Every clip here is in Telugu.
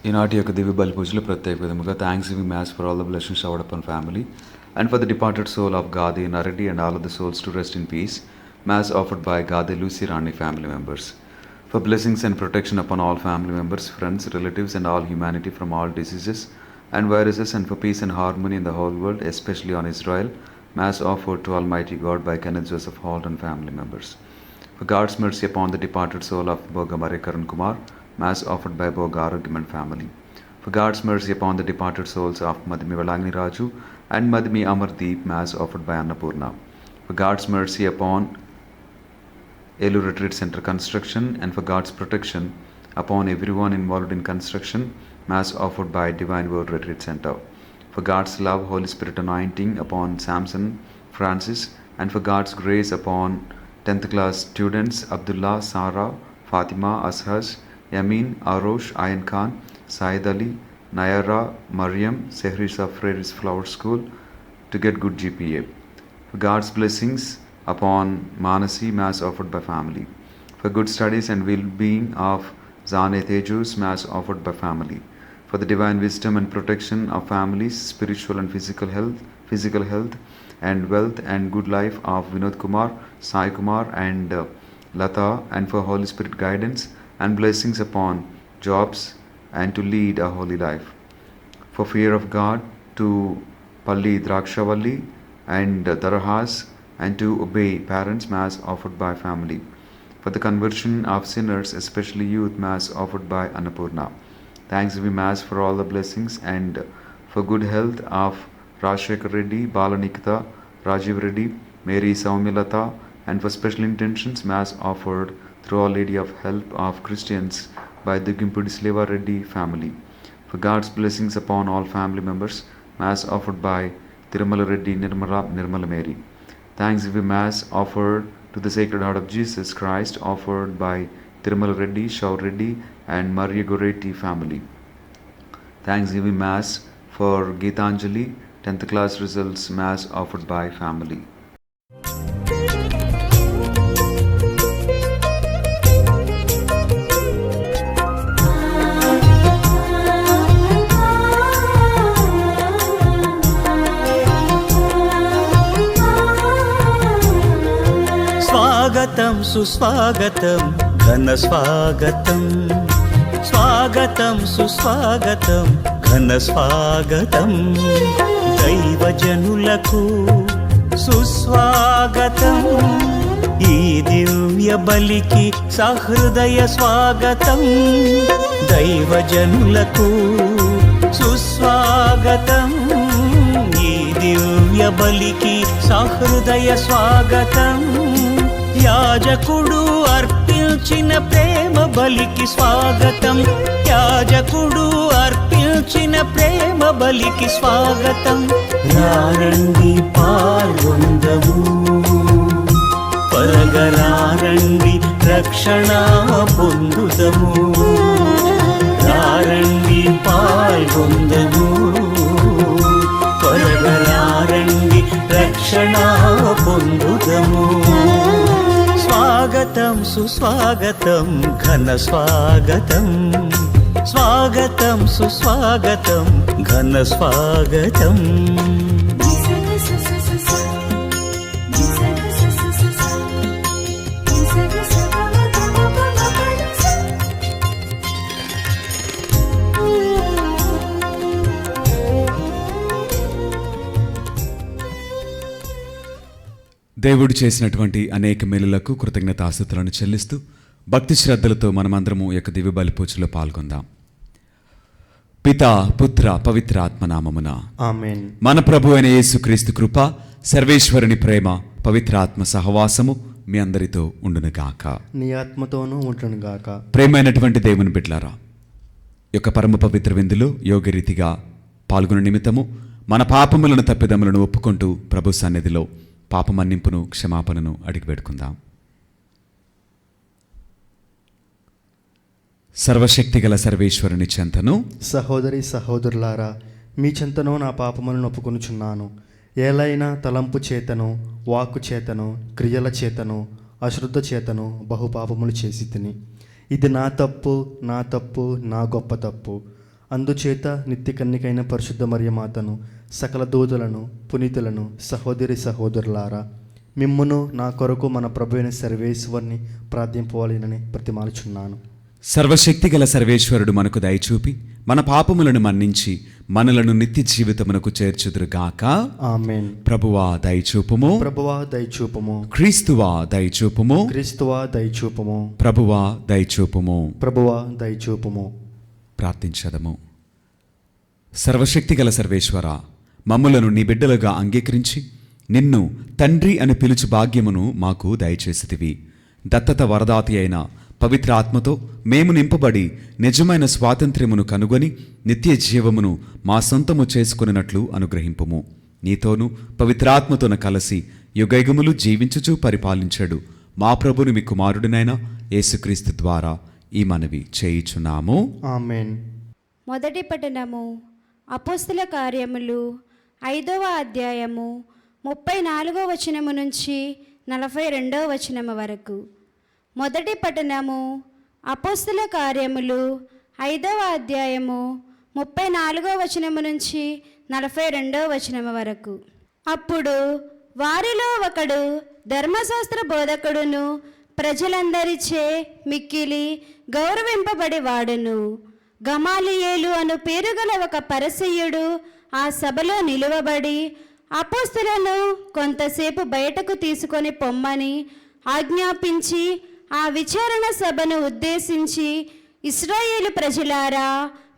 ఈనాటి యొక్క దివ్య బలి పూజలు ప్రత్యేక విధముగా thanksgiving mass for all the blessings showered upon family and for the departed soul of Gadi Naredi and all of the souls to rest in peace. Mass offered by Gadi Lucy Rani family members. For blessings and protection upon all family members, friends, relatives and all humanity from all diseases and viruses, and for peace and harmony in the whole world, especially on Israel. Mass offered to Almighty God by Kenneth Joseph Holt and family members. For God's mercy upon the departed soul of Bogamare Karan Kumar. Mass offered by Boga Arugyaman family. For God's mercy upon the departed souls of Madhumi Valagni Raju and Madhumi Amardeep. Mass offered by Annapurna. For God's mercy upon Elu Retreat Center construction and for God's protection upon everyone involved in construction. Mass offered by Divine Word Retreat Center. For God's love, Holy Spirit anointing upon Samson Francis, and for God's grace upon 10th class students Abdullah, Sarah, Fatima, Ashaz, Yamin, Arosh, Ayan Khan, Saeed Ali, Nayara, Mariam, Sehrisa Freiris Flower School to get good GPA. For God's blessings upon Manasi. Mass offered by family. For good studies and well-being of Zane Tejus. Mass offered by family. For the divine wisdom and protection of families, spiritual and physical health and wealth and good life of Vinod Kumar, Sai Kumar and Lata, and for Holy Spirit guidance and blessings upon jobs and to lead a holy life. For fear of God to Palli Drakshavalli and Darahas and to obey parents. Mass offered by family. For the conversion of sinners, especially youth. Mass offered by Annapurna. Thanks be Mass for all the blessings and for good health of Rajshekar Reddy, Balanikita, Rajiv Reddy, Mary Saumilata, and for special intentions. Mass offered through Our Lady of Help of Christians by the Gimpudi Sleva Reddy family. For God's blessings upon all family members. Mass offered by Tirumala Reddy, Nirmala Mary. Thanks be Mass offered to the Sacred Heart of Jesus Christ, offered by Tirumala Reddy, Shaur Reddy and Maria Goretti family. Thanks be Mass for Geetanjali 10th class results. Mass offered by family. స్వాగతం సుస్వాగతం ఘన స్వాగతం, స్వాగతం సుస్వాగతం ఘన స్వాగతం, దైవజనులకు సుస్వాగతం, ఈ దివ్య బలికి సహృదయ స్వాగతం, దైవజనులకు సుస్వాగతం, ఈ దివ్య బలికి సహృదయ స్వాగతం, యాజకుడు అర్పించిన ప్రేమ బలికి స్వాగతం, యాజకుడు అర్పించిన ప్రేమ బలికి స్వాగతం, రారండి పాల్గొందము, పరగరారండి రక్షణ పొందుదము, రారండి పాల్గొందము, పరగరారండి రక్షణ పొందుదము. స్వాగతం సుస్వాగతం ఘన స్వాగతం, స్వాగతం సుస్వాగతం ఘన స్వాగతం. దేవుడు చేసినటువంటి అనేక మేలులకు కృతజ్ఞతాస్తుతులను చెల్లిస్తూ భక్తి శ్రద్ధలతో మనమందరము యొక్క దివ్య బలి పూజలో పాల్గొందాం. పితా పుత్ర పవిత్ర ఆత్మనామమున ఆమేన్. మన ప్రభు అయిన యేసుక్రీస్తు కృప, సర్వేశ్వరుని ప్రేమ, పవిత్ర ఆత్మ సహవాసము మీ అందరితో ఉండునుగాక. నీ ఆత్మతోనూ ఉండునుగాక. ప్రేమైనటువంటి దేవుని బిడ్డలారా, యొక్క పరమ పవిత్ర విందులో యోగరీతిగా పాల్గొన నిమిత్తము మన పాపములను తప్పిదములను ఒప్పుకుంటూ ప్రభు సన్నిధిలో పాపమన్నింపును క్షమాపణను అడిగి పెట్టుకుందాం. సర్వశక్తిగల సర్వేశ్వరుని చెంతను సహోదరి సహోదరులారా, మీ చెంతను నా పాపములను ఒప్పుకొనుచున్నాను. ఏలైనా తలంపు చేతను, వాక్కు చేతను, క్రియల చేతను, అశ్రద్ధ చేతను బహుపాపములు చేసి తిని. ఇది నా తప్పు, నా గొప్ప తప్పు. అందుచేత నిత్య కన్నికైన పరిశుద్ధ మరియమాతను, సకల దూతలను, పునీతులను, సహోదరి సహోదరులారా, మిమ్మును నా కొరకు మన ప్రభు అయిన సర్వేశ్వరుని ప్రార్థింపవాలని ప్రతిమాలుచున్నాను. సర్వశక్తిగల సర్వేశ్వరుడు మనకు దయచూపి మన పాపములను మన్నించి మనలను నిత్య జీవితమునకు చేర్చుదురుగాక. ఆమేన్. ప్రభువా దయచూపుము, ప్రభువా దయచూపము. క్రీస్తువా దయచూపుము, క్రీస్తువా దయచూపము. ప్రభువా దయచూపుము. ప్రభువా దయచూపము. ప్రార్థించదము. సర్వశక్తిగల సర్వేశ్వర, మమ్ములను నీ బిడ్డలుగా అంగీకరించి నిన్ను తండ్రి అని పిలుచు భాగ్యమును మాకు దయచేసితివి. దత్తత వరదాతి అయిన పవిత్ర ఆత్మతో మేము నింపబడి నిజమైన స్వాతంత్ర్యమును కనుగొని నిత్య జీవమును మా సొంతము చేసుకున్నట్లు అనుగ్రహింపుము. నీతోనూ పవిత్రాత్మతోన కలిసి యుగయుగములు జీవించుచూ పరిపాలించాడు మా ప్రభుని మీ కుమారుడినైన యేసుక్రీస్తు ద్వారా ఈ మనవి చేయుచున్నాము. ఆమేన్. మొదటి పఠనము అపోస్తల కార్యములు 5వ అధ్యాయము 34వ వచనము నుంచి 42వ వచనము వరకు. మొదటి పఠనము అపోస్తల కార్యములు 5వ అధ్యాయము 34వ వచనము నుంచి 42వ వచనము వరకు. అప్పుడు వారిలో ఒకడు ధర్మశాస్త్ర బోధకుడును ప్రజలందరిచే మిక్కిలి గౌరవింపబడి వాడును. గమాలియేలు అను పేరుగల ఒక పరిసయ్యుడు ఆ సభలో నిలువబడి అపోస్తలులను కొంతసేపు బయటకు తీసుకొని పొమ్మని ఆజ్ఞాపించి ఆ విచారణ సభను ఉద్దేశించి, ఇశ్రాయేలు ప్రజలారా,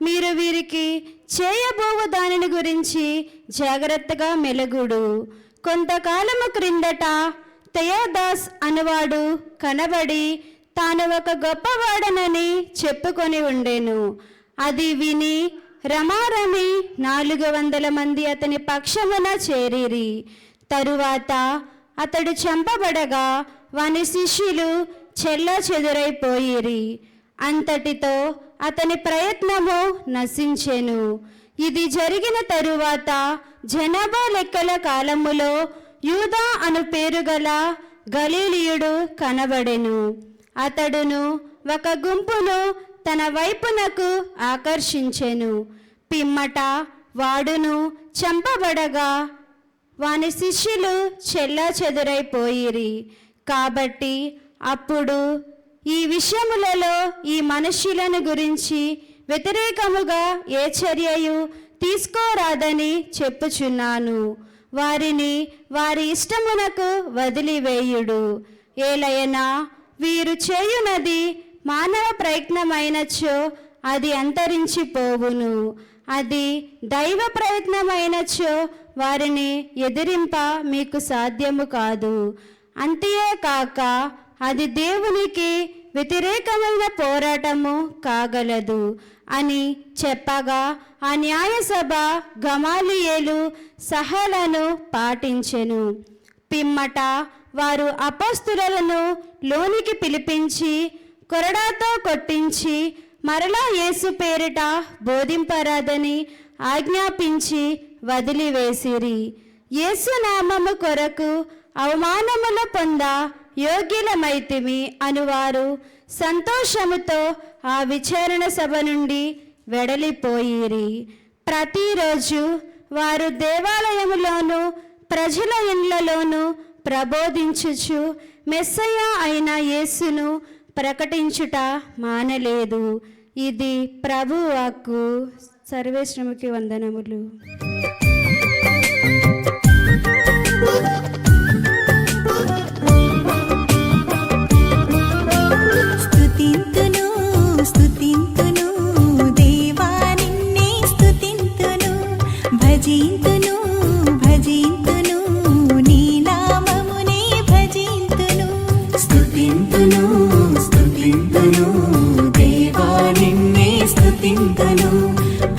మీరు వీరికి చేయబోవు దానిని గురించి జాగ్రత్తగా మెలగుడు. కొంతకాలము క్రిందట తెయోదాస్ అనువాడు కనబడి తాను ఒక గొప్పవాడనని చెప్పుకొని ఉండెను. అది విని రమారమి 400 మంది అతని పక్షమున చేరిరి. తరువాత అతడు చంపబడగా వాని శిష్యులు చెల్లాచెదురైపోయిరి. అంతటితో అతని ప్రయత్నము నశించెను. ఇది జరిగిన తరువాత జనాభా లెక్కల కాలములో యూదా అను పేరుగల గలీలీయుడు కనబడెను. అతడును ఒక గుంపును తన వైపునకు ఆకర్షించెను. పిమ్మట వాడును చంపబడగా వాని శిష్యులు చెల్లాచెదురైపోయిరి. కాబట్టి అప్పుడు ఈ విషయములలో ఈ మనుష్యులను గురించి వ్యతిరేకముగా ఏ చర్యయు తీసుకోరాదని చెప్పుచున్నాను. వారిని వారి ఇష్టమునకు వదిలివేయుడు. ఏలయనా వీరు చేయునది మానవ ప్రయత్నమైనచో అది అంతరించిపోవును. అది దైవ ప్రయత్నమైనచో వారిని ఎదిరింప మీకు సాధ్యము కాదు. అంతేకాక అది దేవునికి వ్యతిరేకమైన పోరాటము కాగలదు అని చెప్పగా ఆ న్యాయసభ గమాలియేలు సహలను పాటించెను. పిమ్మట వారు అపోస్తలులను లోనికి పిలిపించి కొరడాతో కొట్టించి మరలా యేసు పేరిట బోధింపరాదని ఆజ్ఞాపించి వదిలివేసిరి. యేసు నామము కొరకు అవమానముల పొంద యోగ్యులమైతిమి అనువారు సంతోషముతో ఆ విచారణ సభ నుండి వెడలిపోయిరి. ప్రతిరోజు వారు దేవాలయములోను ప్రజల ఇండ్లలోను ప్రబోధించుచు మెస్సయ్య అయిన యేసును ప్రకటించుట మానలేదు. ఇది ప్రభువు వాక్కు. సర్వేశ్వరునికి వందనములు. స్తుతింతును స్తుతింతును దేవా నిన్నే స్తుతింతును, భజింతును భజింతును నీ నామమునే భజింతును. స్తుతింతును స్తుతింతును దేవా నిన్నే స్తుతింతును,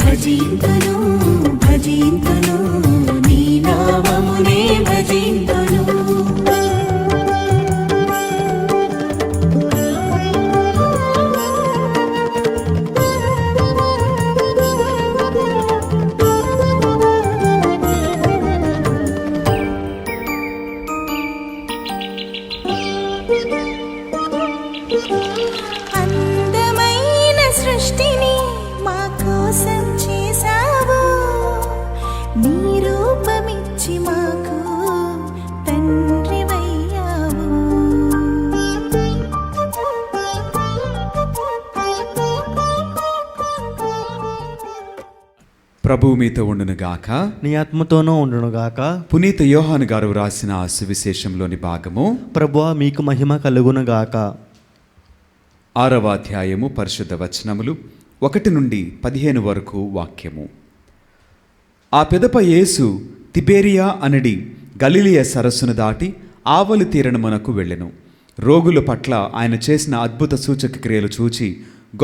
భజింతును భజింతును నీ నామమునే భజింతును. అందమైన సృష్టిని మా కోసం చేశావు, నీ రూపమిచ్చి మాకు తండ్రివయ్యావు. ప్రభువు మీతో ఉండునుగాక. నీ ఆత్మతోనూ ఉండునుగాక. పునీత యోహాను గారు వ్రాసిన సువిశేషంలోని భాగము. ప్రభువా మీకు మహిమ కలుగునుగాక. 6వ అధ్యాయము పరిశుద్ధ వచనములు 1 నుండి 15 వరకు వాక్యము. ఆ పిదప యేసు తిబేరియా అనడి గలిలియ సరస్సును దాటి ఆవలి తీరణమునకు వెళ్ళెను. రోగుల పట్ల ఆయన చేసిన అద్భుత సూచక క్రియలు చూచి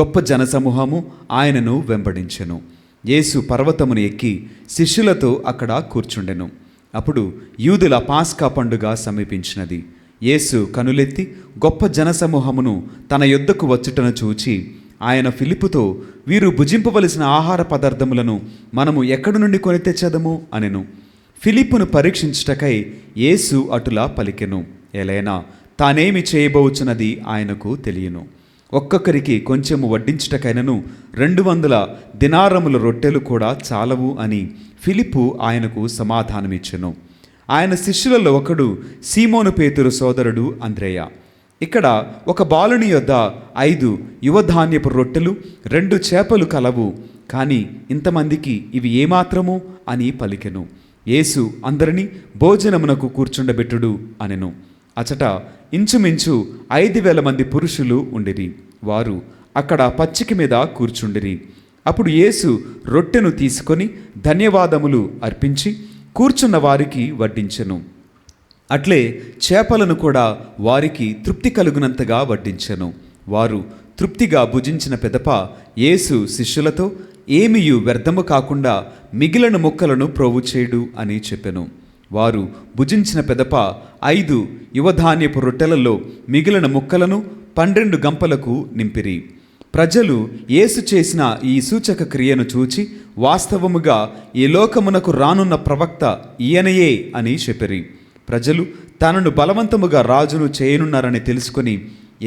గొప్ప జనసమూహము ఆయనను వెంబడించెను. యేసు పర్వతమును ఎక్కి శిష్యులతో అక్కడ కూర్చుండెను. అప్పుడు యూదుల పాస్కా పండుగ సమీపించినది. యేసు కనులెత్తి గొప్ప జనసమూహమును తన యొద్దకు వచ్చుటను చూచి ఆయన ఫిలిప్పుతో, వీరు భుజింపవలసిన ఆహార పదార్థములను మనము ఎక్కడి నుండి కొని తెచ్చదము అనెను. ఫిలిప్పును పరీక్షించుటకై యేసు అటులా పలికెను. ఎలైనా తానేమి చేయబోచున్నది ఆయనకు తెలియను. ఒక్కొక్కరికి కొంచెము వడ్డించుటకైనను 200 దినారముల రొట్టెలు కూడా చాలవు అని ఫిలిప్పు ఆయనకు సమాధానమిచ్చెను. ఆయన శిష్యులలో ఒకడు సీమోను పేతురు సోదరుడు అంద్రేయ. ఇక్కడ ఒక బాలుని యొద్ద 5 యువధాన్యపు రొట్టెలు 2 చేపలు కలవు, కానీ ఇంతమందికి ఇవి ఏమాత్రము అని పలికెను. యేసు అందరినీ భోజనమునకు కూర్చుండబెట్టుడు అనెను. అచట ఇంచుమించు 5,000 మంది పురుషులు ఉండిరి. వారు అక్కడ పచ్చిక మీద కూర్చుండిరి. అప్పుడు యేసు రొట్టెను తీసుకొని ధన్యవాదములు అర్పించి కూర్చున్న వారికి వడ్డించెను. అట్లే చేపలను కూడా వారికి తృప్తి కలుగునంతగా వడ్డించెను. వారు తృప్తిగా భుజించిన పిదప యేసు శిష్యులతో, ఏమియు వ్యర్థము కాకుండా మిగిలిన ముక్కలను ప్రోవు చేయుడు అని చెప్పెను. వారు భుజించిన పిదప 5 యువధాన్యపు రొట్టెలలో మిగిలిన ముక్కలను 12 గంపలకు నింపిరి. ప్రజలు యేసు చేసిన ఈ సూచక క్రియను చూచి వాస్తవముగా ఈ లోకమునకు రానున్న ప్రవక్త ఈయనయే అని చెప్పిరి. ప్రజలు తనను బలవంతముగా రాజును చేయనున్నారని తెలుసుకొని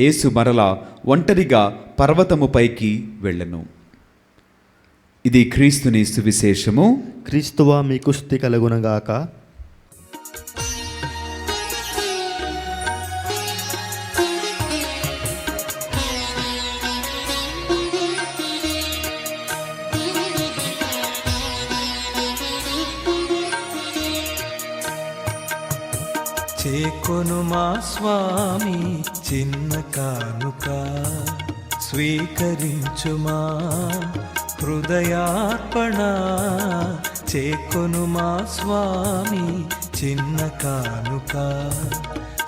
యేసు మరలా ఒంటరిగా పర్వతము పైకి వెళ్ళెను. ఇది క్రీస్తుని సువిశేషము. క్రీస్తువా మీకు స్తుతి కలుగునుగాక. చేకొను మా స్వామి చిన్న కానుక, స్వీకరించుమా హృదయార్పణ. చేకొను మా స్వామి చిన్న కానుక,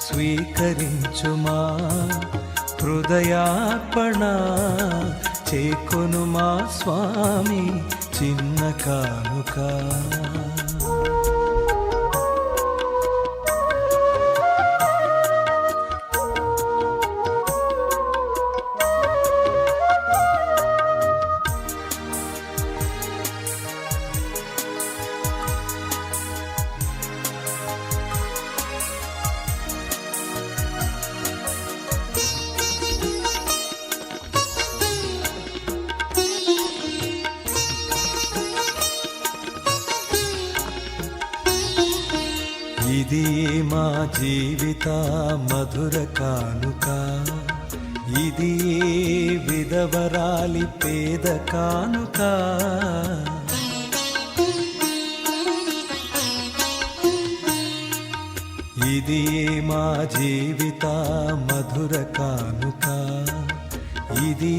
స్వీకరించుమా హృదయార్పణ. చేకొను మా స్వామి చిన్న కానుక. ఇది మా జీవిత మధుర కానుక, ఇది విధవరాలి పేద కానుక. ఇది మా జీవిత మధుర కానుక, ఇది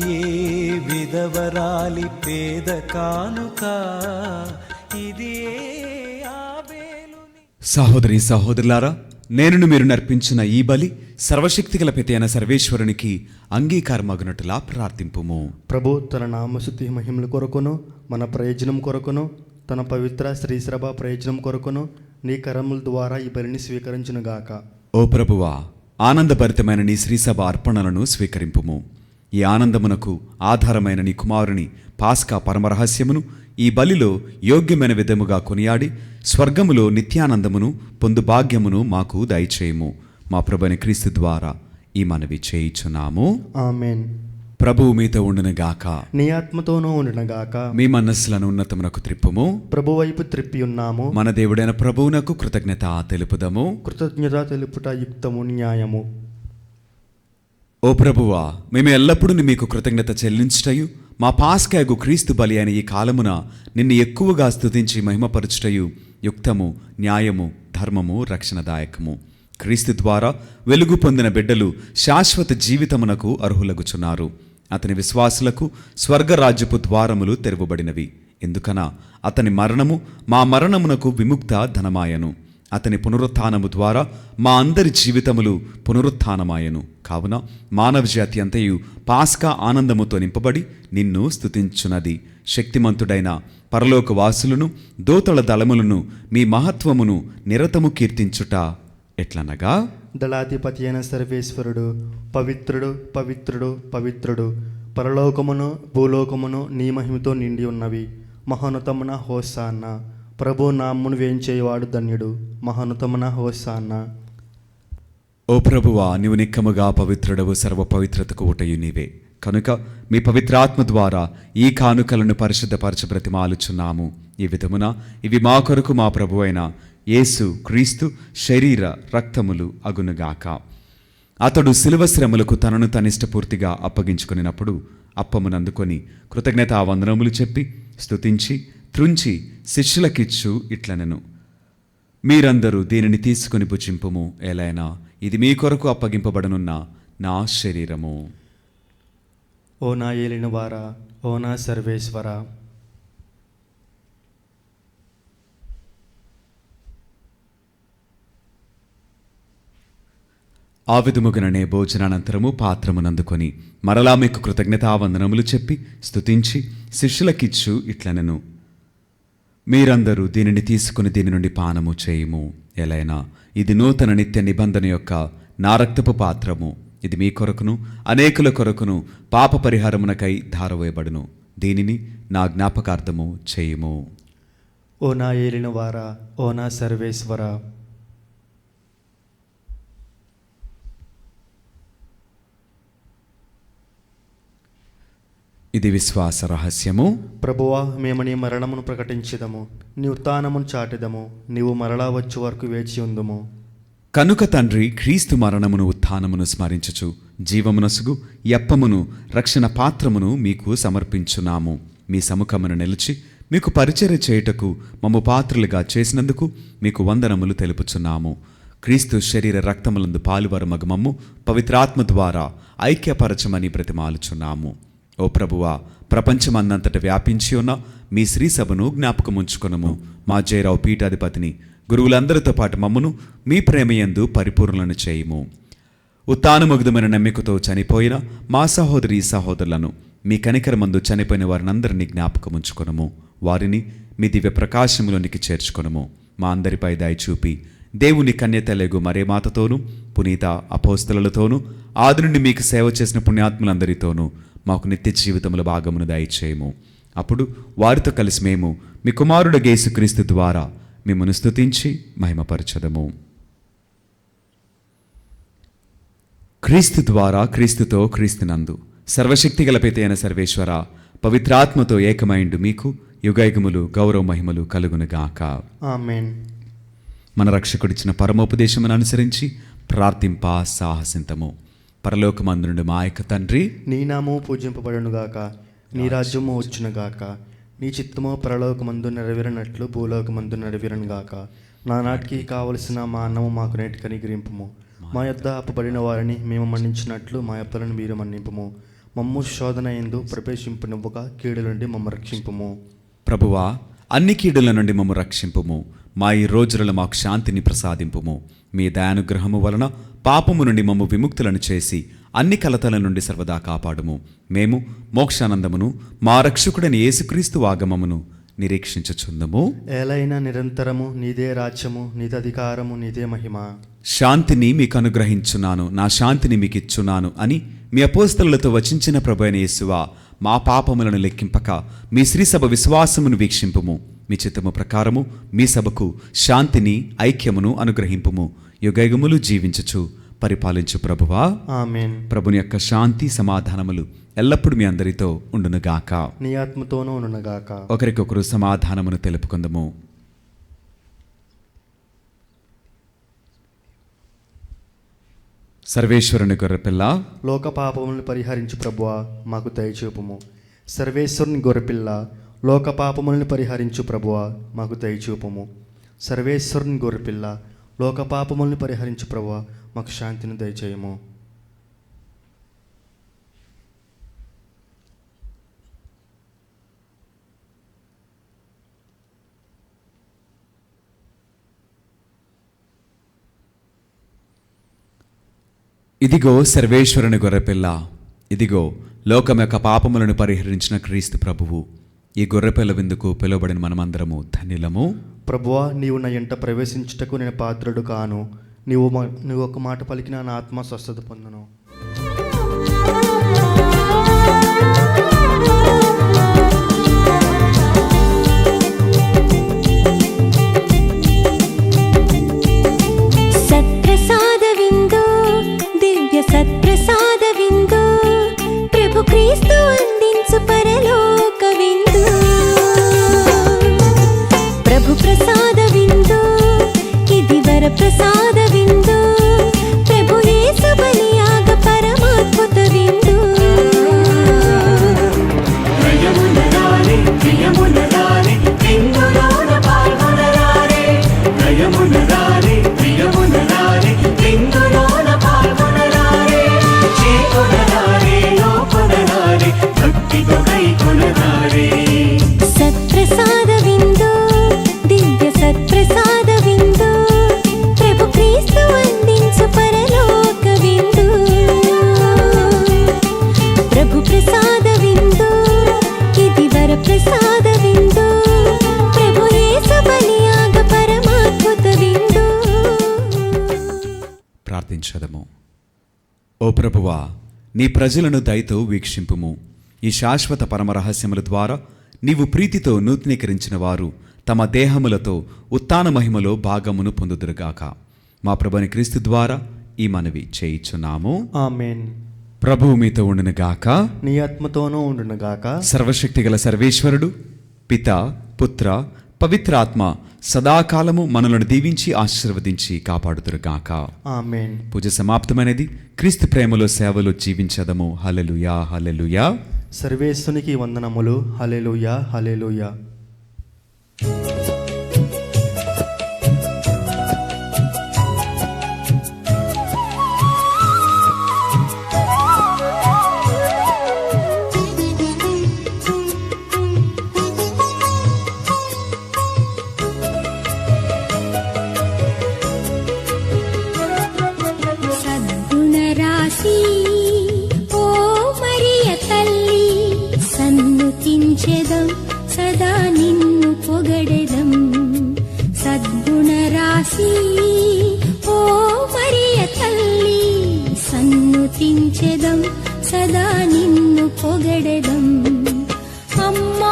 విధవరాలి పేద కానుక. ఇది సహోదరి సహోదరులారా, నేను మీరు నర్పించిన ఈ బలి సర్వశక్తిగల పిత అయిన సర్వేశ్వరునికి అంగీకారమగునట్టులా ప్రార్థింపుము. ప్రభు తన నామశుద్ధి మహిమల కొరకును మన ప్రయోజనం కొరకును తన పవిత్ర శ్రీసభ ప్రయోజనం కొరకును నీ కరముల ద్వారా ఈ బలిని స్వీకరించునుగాక. ఓ ప్రభువా, ఆనందభరితమైన నీ శ్రీసభ అర్పణలను స్వీకరింపుము. ఈ ఆనందమునకు ఆధారమైన నీ కుమారుని పాస్కా పరమరహస్యమును ఈ బలిలో యోగ్యమైన విధముగా కొనియాడి స్వర్గములో నిత్యానందమును పొందు భాగ్యమును మాకు దయచేయము. మా ప్రభువైన క్రీస్తు ద్వారా ఈ మనవి చేయుచున్నాము. ఆమెన్. ప్రభువు మీతో ఉండునుగాక. నీ ఆత్మతోనూ ఉండునగాక. మీ మనస్సులను ఉన్నతమునకు త్రిప్పుము. ప్రభు వైపు త్రిప్పి ఉన్నాము. మన దేవుడైన ప్రభువునకు కృతజ్ఞత తెలుపుదము. కృతజ్ఞత తెలుపుట యుక్తము, న్యాయము. ఓ ప్రభువా, మేము ఎల్లప్పుడూ మీకు కృతజ్ఞత చెల్లించుటయు మా పాస్కాగు క్రీస్తు బలి అయిన ఈ కాలమున నిన్ను ఎక్కువగా స్తుతించి మహిమపరచుటయు యుక్తము, న్యాయము, ధర్మము, రక్షణదాయకము. క్రీస్తు ద్వారా వెలుగు పొందిన బిడ్డలు శాశ్వత జీవితమునకు అర్హులగుచున్నారు. అతని విశ్వాసులకు స్వర్గరాజ్యపు ద్వారములు తెరవబడినవి. ఎందుకన అతని మరణము మా మరణమునకు విముక్త ధనమాయను. అతని పునరుత్థానము ద్వారా మా అందరి జీవితములు పునరుత్థానమాయను. కావున మానవ జాతి అంతయు పాస్కా ఆనందముతో నింపబడి నిన్ను స్తుతించున్నది. శక్తిమంతుడైన పరలోక వాసులను దోతల దళములను మీ మహత్వమును నిరతము కీర్తించుట ఎట్లనగా, దళాధిపతి అయిన సర్వేశ్వరుడు పవిత్రుడు, పవిత్రుడు, పవిత్రుడు. పరలోకమును భూలోకమును నీ మహిమతో నిండి ఉన్నవి. మహోన్నతమున హోసాన్న. ప్రభు నామ్మును వేయించేవాడు ధన్యుడు. మహోన్నతమున హోసాన్న. ఓ ప్రభువా, నీవు నిక్కముగా పవిత్రుడవు, సర్వ పవిత్రతకు ఊటయు నీవే. కనుక మీ పవిత్రాత్మ ద్వారా ఈ కానుకలను పరిశుద్ధపరచ బ్రతిమాలుచున్నాము. ఈ విధమున ఇవి మా కొరకు మా ప్రభు అయిన యేసు క్రీస్తు శరీర రక్తములు అగునుగాక. అతడు శిలువ శ్రమలకు తనను తనిష్టపూర్తిగా అప్పగించుకునినప్పుడు అప్పమునందుకొని కృతజ్ఞతావందనములు చెప్పి స్తుతించి త్రుంచి శిష్యులకిచ్చు ఇట్లనెను, మీరందరూ దీనిని తీసుకొని భుజింపుము. ఎలైనా ఇది మీ కొరకు అప్పగింపబడనున్న నా శరీరము. ఓ నా ఏలినవారా, ఓ నా సర్వేశ్వరా. ఆ విధముగననే భోజనానంతరము పాత్రమునందుకొని మరలా మీకు కృతజ్ఞతావందనములు చెప్పి స్తుతించి శిష్యులకిచ్చు ఇట్లనెను, మీరందరూ దీనిని తీసుకుని దీని నుండి పానము చేయుము. ఎలైనా ఇది నూతన నిత్య నిబంధన యొక్క నా రక్తపు పాత్రము. ఇది మీ కొరకును అనేకుల కొరకును పాప పరిహారమునకై ధారవేయబడును. దీనిని నా జ్ఞాపకార్థము చేయుము. ఓ నా ఏలినవారా, ఓ నా సర్వేశ్వరా. ఇది విశ్వాస రహస్యము. ప్రభువా, మేము నీ మరణమును ప్రకటించదము, నీ ఉత్థానమును చాటిదము. నీవు మరలా వచ్చే వరకు వేచి ఉందుము. కనుక తండ్రి, క్రీస్తు మరణమును ఉత్థానమును స్మరించుచు జీవమునసుగు యప్పమును రక్షణ పాత్రమును మీకు సమర్పించున్నాము. మీ సముఖమును నిలిచి మీకు పరిచర్య చేయుటకు మమ్ము పాత్రులుగా చేసినందుకు మీకు వందనములు తెలుపుచున్నాము. క్రీస్తు శరీర రక్తములందు పాలువరమగు మమ్ము పవిత్రాత్మ ద్వారా ఐక్యపరచమని బ్రతిమాలుచున్నాము. ఓ ప్రభువా, ప్రపంచమందంతట వ్యాపించి ఉన్న మీ శ్రీ సభను జ్ఞాపకముంచుకొనుము. మా జయరావు పీఠాధిపతిని గురువులందరితో పాటు మమ్మును మీ ప్రేమయందు పరిపూర్ణలను చేయుము. ఉత్థానముగ్ధమైన నమ్మికతో చనిపోయిన మా సహోదరి సహోదరులను మీ కనికరమందు చనిపోయిన వారినందరినీ జ్ఞాపకముంచుకొనుము. వారిని మీ దివ్య ప్రకాశములోనికి చేర్చుకొనుము. మా అందరిపై దయ చూపి దేవుని కన్యతలెగు మరే మాతతోనూ పునీత అపోస్తలులతోనూ ఆది నుండి మీకు సేవ చేసిన పుణ్యాత్ములందరితోనూ మాకు నిత్య జీవితముల భాగమును దయచేయము. అప్పుడు వారితో కలిసి మేము మీ కుమారుడు యేసుక్రీస్తు ద్వారా మిమ్మును స్తుతించి మహిమపరచదము. క్రీస్తు ద్వారా, క్రీస్తుతో, క్రీస్తునందు సర్వశక్తి గల పిత అయిన సర్వేశ్వర, పవిత్రాత్మతో ఏకమైండు మీకు యుగయుగములు గౌరవ మహిమలు కలుగునుగాక. ఆమేన్. మన రక్షకుడిచ్చిన పరమోపదేశమును అనుసరించి ప్రార్థింప సాహసింతము. పరలోకమందునుండి మా యొక్క తండ్రి, నీ నామము పూజింపబడునుగాక, నీ రాజ్యము వచ్చునుగాక, నీ చిత్తము పరలోకమందు నెరవేరినట్లు భూలోకమందు నెరవేరునుగాక. నానాటికి కావలసిన మా అన్నము మాకు నేటికి అనుగ్రహింపుము. మా యొద్ద అప్పబడిన వారిని మేము మన్నించినట్లు మా అప్పులను మీరు మన్నింపుము. మమ్ము శోధన యందు ప్రవేశింపనివ్వక కీడుల నుండి మమ్ము రక్షింపుము. ప్రభువా, అన్ని కీడుల నుండి మమ్ము రక్షింపుము. మా ఈ రోజులలో మాకు శాంతిని ప్రసాదింపుము. మీ దయానుగ్రహము వలన పాపము నుండి మమ్ము విముక్తులను చేసి అన్ని కలతల నుండి సర్వదా కాపాడుము. మేము మోక్షానందమును మా రక్షకుడైన యేసుక్రీస్తు ఆగమమును నిరీక్షించుచుందము. ఏలైనా నిరంతరము నీదే రాజ్యము, నీదే అధికారము, నీదే మహిమ. శాంతిని మీకు అనుగ్రహించున్నాను, నా శాంతిని మీకు ఇచ్చున్నాను అని మీ అపోస్తలులతో వచించిన ప్రభువైన యేసువా, మా పాపములను లెక్కింపక మీ శ్రీసభ విశ్వాసమును వీక్షింపుము. మీ చిత్తము ప్రకారము మీ సభకు శాంతిని ఐక్యమును అనుగ్రహింపుము. యుగయుగములు జీవించుచు పరిపాలించు ప్రభువా. ఆమెన్. ప్రభుని యొక్క శాంతి సమాధానములు ఎల్లప్పుడూ మీ అందరితో ఉండునుగాక. నీ ఆత్మతోనూ ఉండునుగాక. ఒకరికొకరు సమాధానమును తెలుపుకుందము. సర్వేశ్వరుని గొర్రెపిల్ల, లోక పాపములను పరిహరించు ప్రభువా మాకు దయచూపుము. సర్వేశ్వరుని గొర్రెపిల్ల, లోక పాపములను పరిహరించు ప్రభువా మాకు దయచూపుము. సర్వేశ్వరుని గొర్రెపిల్ల, లోక పాపములను పరిహరించు ప్రభువా మాకు శాంతిని దయచేయము. ఇదిగో సర్వేశ్వరుని గొర్రెపిల్ల, ఇదిగో లోకం యొక్క పాపములను పరిహరించిన క్రీస్తు ప్రభువు. ఈ గొర్రెపిల్ల విందుకు పిలువబడిన మనమందరము ధన్యులము. ప్రభువా, నీవు నా ఎంట ప్రవేశించుటకు నేను పాత్రుడు కాను. నీవు ఒక మాట పలికిన నా ఆత్మ స్వస్థత పొందును. సత్ప్రసాద విందు, దివ్య సత్ప్రసాద విందు, ప్రభు క్రీస్తు అందించు పరలోక విందు. ప్రభు ప్రసాద విందు, ఇది వర ప్రసాద విందు, ప్రభు యేసు బలియాగ పరమాద్భుత విందు. నయమునరారే ప్రియమునరారే విందులోన పాల్గొనరారే. నయమునరారే ప్రియమునరారే విందులోన పాల్గొనరారే. చేకొనరారే లోకొనరారే భక్తితో కైకొనరారే. సత్ప్రసాద విందు, దివ్య సత్ప్రసాద విందు, ప్రభు క్రీస్తు అందించు పరలోక విందు. ప్రభు ప్రసాద విందు, ఇది వర ప్రసాద విందు, ప్రభు యేసు బలియాగ పరమాద్భుత విందు. ప్రార్థించదము. ఓ ప్రభువా, నీ ప్రజలను దయతో వీక్షింపుము. ఈ శాశ్వత పరమ రహస్యముల ద్వారా నీవు ప్రీతితో నూతనీకరించిన వారు తమ దేహములతో ఉత్థాన మహిమలో భాగమును పొందుదురుగాక. మా ప్రభుని క్రీస్తు ద్వారా ఈ మనవి చేయుచున్నాము. ఆమెన్. ప్రభువు మీతో ఉండునుగాక. నీ ఆత్మతోనూ ఉండునుగాక. సర్వశక్తిగల సర్వేశ్వరుడు పిత, పుత్ర, పవిత్రాత్మ సదాకాలము మనలను దీవించి ఆశీర్వదించి కాపాడుదురుగాక. ఆమెన్. పూజ సమాప్తమైనది. క్రీస్తు ప్రేమలో సేవలో జీవించదము. హల్లెలూయా, హల్లెలూయా. సర్వేశ్వనికి వందనములు. హల్లెలూయా, హల్లెలూయా. సద్గుణరాశి ఓ మరియ తల్లి, సన్నుతించెదం సదా నిన్ను పొగడెదం. సద్గుణరాశి ఓ మరియ తల్లి, సన్నుతించెదం సదా నిన్ను పొగడెదం. అమ్మా